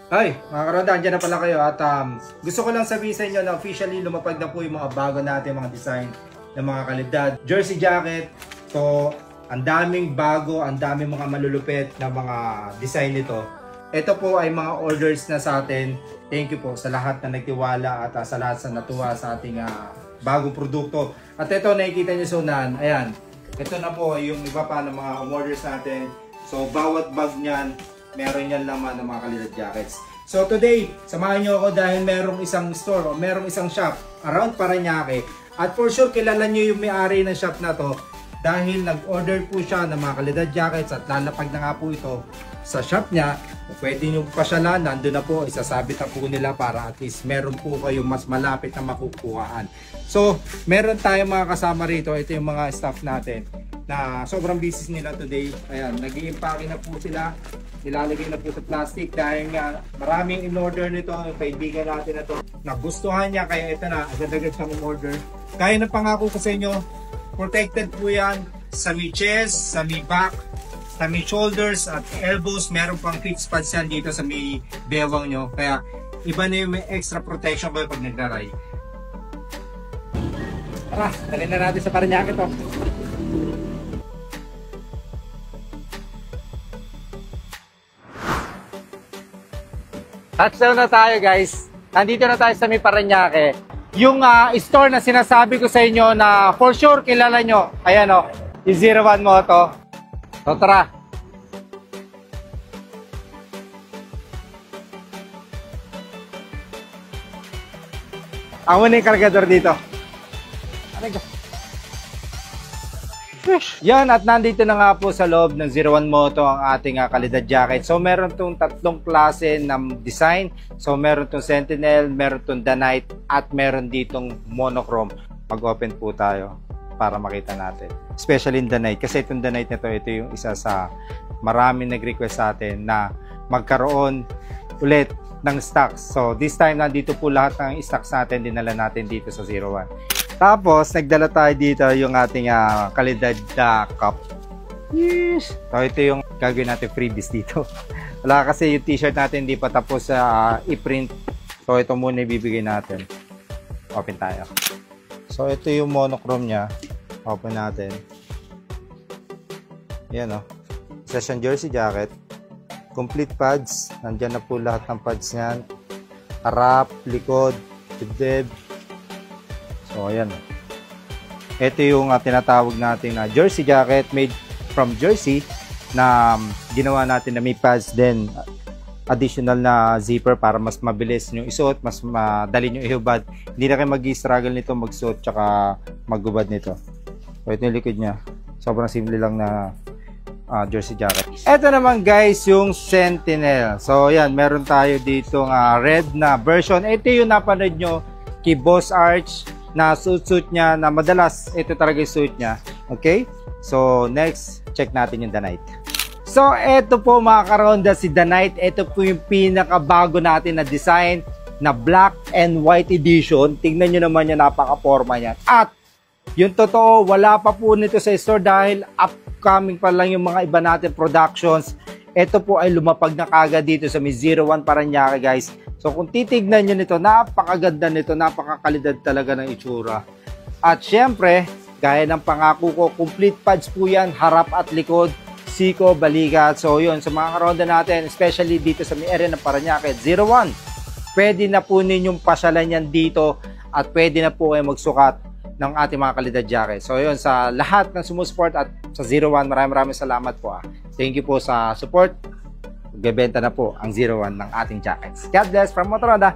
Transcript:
Hi, mga karoda, andyan na pala kayo at gusto ko lang sabihin sa inyo na officially lumapag na po yung mga bago natin mga design ng mga kalidad. Jersey jacket, so ang daming bago, ang daming mga malulupit na mga design nito. Ito po ay mga orders na sa atin. Thank you po sa lahat na nagtiwala at sa lahat na natuwa sa ating bagong produkto. At ito nakikita nyo sa unahan, ayan. Ito na po yung iba pa ng mga orders natin. So bawat bag niyan, meron yan laman ng mga kalidad jackets. So today, samahan nyo ako dahil merong isang store o merong isang shop around Parañaque. At for sure, kilala nyo yung may-ari ng shop na to dahil nag-order po siya ng mga kalidad jackets at lalapag na nga po ito sa shop niya. Pwede nyo pasyalan, nandun na po, isasabit na po nila para at least meron po kayo mas malapit na makukuhaan. So, meron tayong mga kasama rito. Ito yung mga staff natin na sobrang busy nila today. Ayan, nag-i-impake na po sila. Nilalagay na po sa plastic dahil nga maraming in-order nito. Yung kaibigan natin na to nagustuhan niya, kaya ito na, agad-agad siyang in-order. Kaya na pangako ko sa inyo, protected po yan sa may chest, sa may back, sa may shoulders at elbows. Meron pang fixed pads yan dito sa may bewang nyo. Kaya iba na yung may extra protection kayo pag nagdaray. Tara, dalhin na natin sa Parañaque to. Touchdown na tayo guys. Nandito na tayo sa may Parañaque. Yung store na sinasabi ko sa inyo na for sure kilala nyo. Ayan o, yung 01 Moto. So tara. Ang muna yung kargador dito. Yan, at nandito na nga po sa loob ng 01 Moto ang ating kalidad jacket. So meron tong tatlong klase ng design. So meron tong Sentinel, meron tong Danite, at meron ditong monochrome. Mag-open po tayo para makita natin. Especially in Danite, kasi itong Danite na to, ito yung isa sa maraming nag-request sa atin na magkaroon ulit ng stocks. So this time nandito po lahat ng stocks natin, dinala natin dito sa 01. Tapos, nagdala tayo dito yung ating kalidad cup. Yes! So, ito yung gagawin natin freebies dito. Wala kasi yung t-shirt natin hindi pa tapos sa i-print. So, ito muna ibibigay natin. Open tayo. So, ito yung monochrome niya. Open natin. Yan o. Session jersey jacket. Complete pads. Nandyan na po lahat ng pads niyan. Harap, likod, dibdib. So, ayan. Ito yung tinatawag natin na jersey jacket made from jersey na ginawa natin na may pads din. Additional na zipper para mas mabilis nyo isuot, mas madali nyo ihubad. Hindi na kayo mag-struggle nito magsuot tsaka maghubad nito. So, ito yung likod niya. Sobrang simple lang na jersey jacket. Ito naman guys, yung Sentinel. So, ayan. Meron tayo dito red na version. Ito yung napanood nyo kay Boss Arch na suit niya na madalas ito talaga yung suit niya. Okay? So, next, check natin yung Danite. So, ito po mga karonda, si Danite. Ito po yung pinakabago natin na design na black and white edition. Tingnan nyo naman yung napaka-forma niya. At, yung totoo, wala pa po nito sa store dahil upcoming pa lang yung mga iba natin productions. Ito po ay lumapag na kagad dito sa may 01 Parañaque guys. So kung titignan nyo nito, napakaganda nito, napakakalidad talaga ng itsura. At syempre, gaya ng pangako ko, complete pads po yan, harap at likod, siko, balikat. So yun, sa mga karonda natin, especially dito sa may area ng Parañaque, 01, pwede na po ninyong pasyalan yan dito at pwede na po kayo magsukat ng ating mga kalidad jacket. So yun, sa lahat ng sumusupport at sa 01, maraming salamat po. Thank you po sa support. Magbebenta na po ang 01 ng ating jackets. God bless from Motoronda.